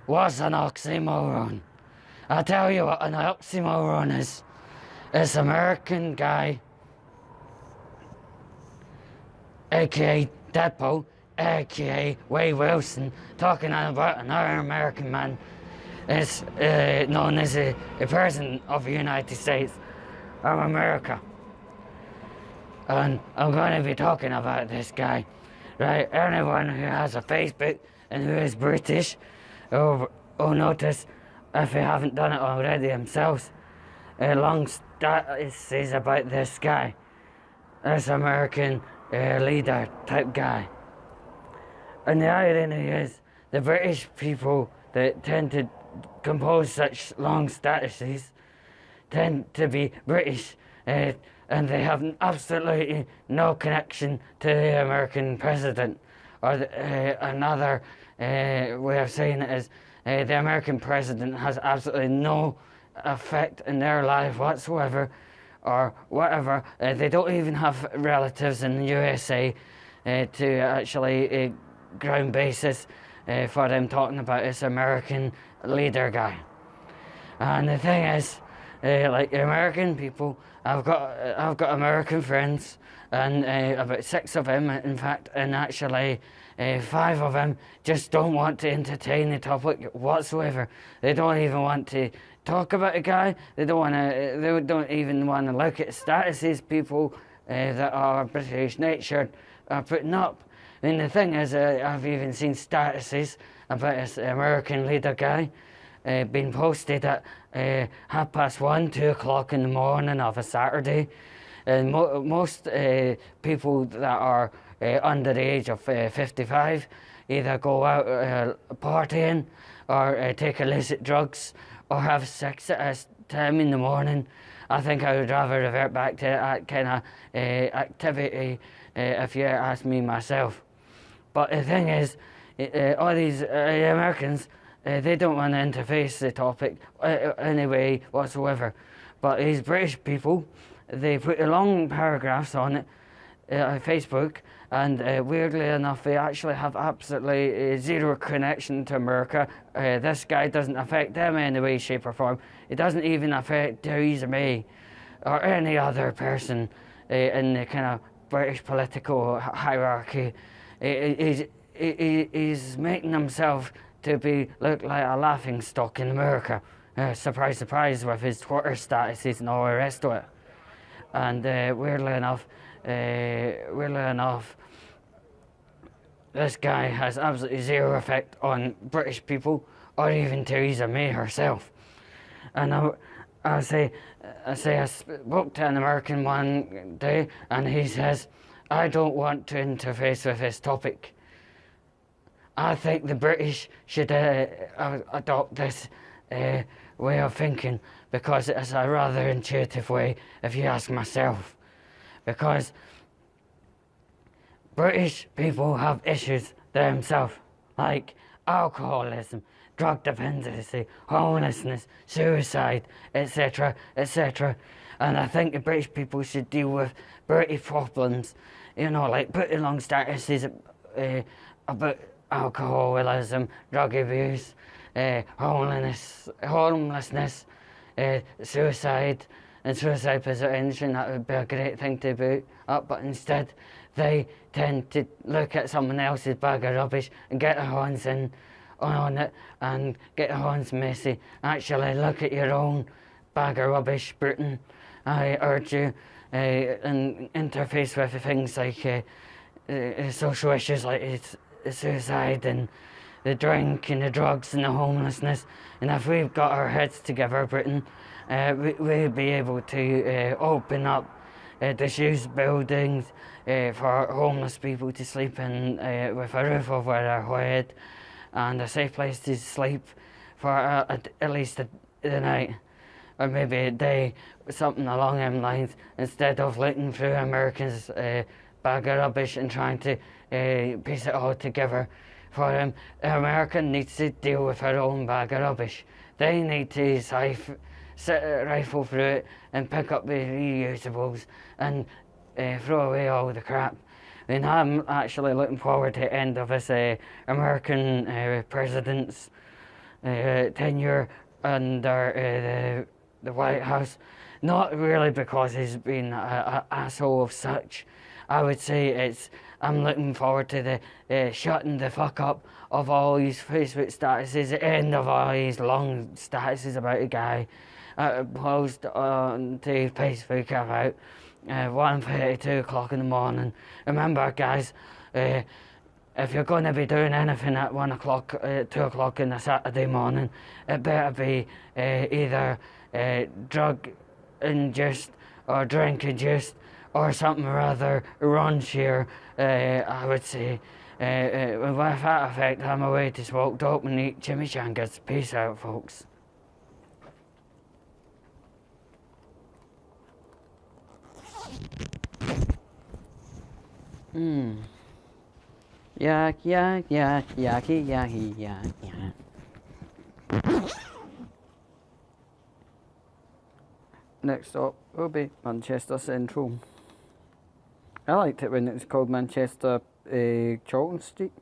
What's an oxymoron? I'll tell you what an oxymoron is. This American guy, aka Deadpool, aka Wade Wilson, talking about another American man is known as a President of the United States of America. And I'm going to be talking about this guy. Right, anyone who has a Facebook and who is British will notice, if they haven't done it already themselves, long statuses about this guy, this American leader type guy. And the irony is, the British people that tend to compose such long statuses tend to be British, and they have absolutely no connection to the American president. Or another way of saying it is, the American president has absolutely no effect in their life whatsoever, or whatever. They don't even have relatives in the USA to actually ground basis for them talking about this American leader guy. And the thing is, like American people, I've got American friends, and about 6 of them, in fact, and actually 5 of them just don't want to entertain the topic whatsoever. They don't even want to talk about a guy. They don't even want to look at statuses people that are British natured are putting up. I mean, the thing is, I've even seen statuses about this American leader guy being posted at 1:30, 2 o'clock in the morning of a Saturday. And most people that are under the age of 55 either go out partying, or take illicit drugs, or have sex at a time in the morning. I think I would rather revert back to that kind of activity if you ask me myself. But the thing is, all these Americans, they don't want to interface the topic anyway whatsoever. But these British people, they put long paragraphs on it on Facebook, and weirdly enough, they actually have absolutely zero connection to America. This guy doesn't affect them in any way, shape, or form. It doesn't even affect Theresa May or any other person in the kind of British political hierarchy. He's making himself to look like a laughing stock in America. Surprise, surprise, with his Twitter statuses and all the rest of it. And weirdly enough, this guy has absolutely zero effect on British people, or even Theresa May herself. And I spoke to an American one day, and he says, I don't want to interface with this topic. I think the British should adopt this way of thinking, because it's a rather intuitive way, if you ask myself. Because British people have issues themselves, like alcoholism, drug dependency, homelessness, suicide, etc., etc. And I think the British people should deal with British problems, like putting long statuses about alcoholism, drug abuse, homelessness, suicide, and suicide prevention. That would be a great thing to boot up, but instead they tend to look at someone else's bag of rubbish and get their hands on it and get their hands messy. Actually look at your own bag of rubbish, Britain. I urge you, and interface with things like social issues like suicide and the drink and the drugs and the homelessness. And if we've got our heads together, Britain, we'll be able to open up disused buildings for homeless people to sleep in, with a roof over their head and a safe place to sleep for at least the night, or maybe a day, something along them lines, instead of looking through Americans' bag of rubbish and trying to piece it all together for them. America needs to deal with her own bag of rubbish. They need to rifle through it and pick up the reusables and throw away all the crap. I mean, I'm actually looking forward to the end of this American president's tenure under the White House. Not really because he's been an asshole of such. I would say I'm looking forward to the shutting the fuck up of all these Facebook statuses, the end of all these long statuses about a guy post on to his Facebook about 1:30, 2 o'clock in the morning. Remember, guys, if you're going to be doing anything at 1 o'clock, 2 o'clock in a Saturday morning, it better be either drug induced or drink induced or something rather raunchier, I would say. With that effect, I'm away to smoke dope and eat chimichangas. Peace out, folks. Yak, yak, yak, yaki, yaki, yak, yak. Next stop will be Manchester Central. I liked it when it was called Manchester Chorlton Street.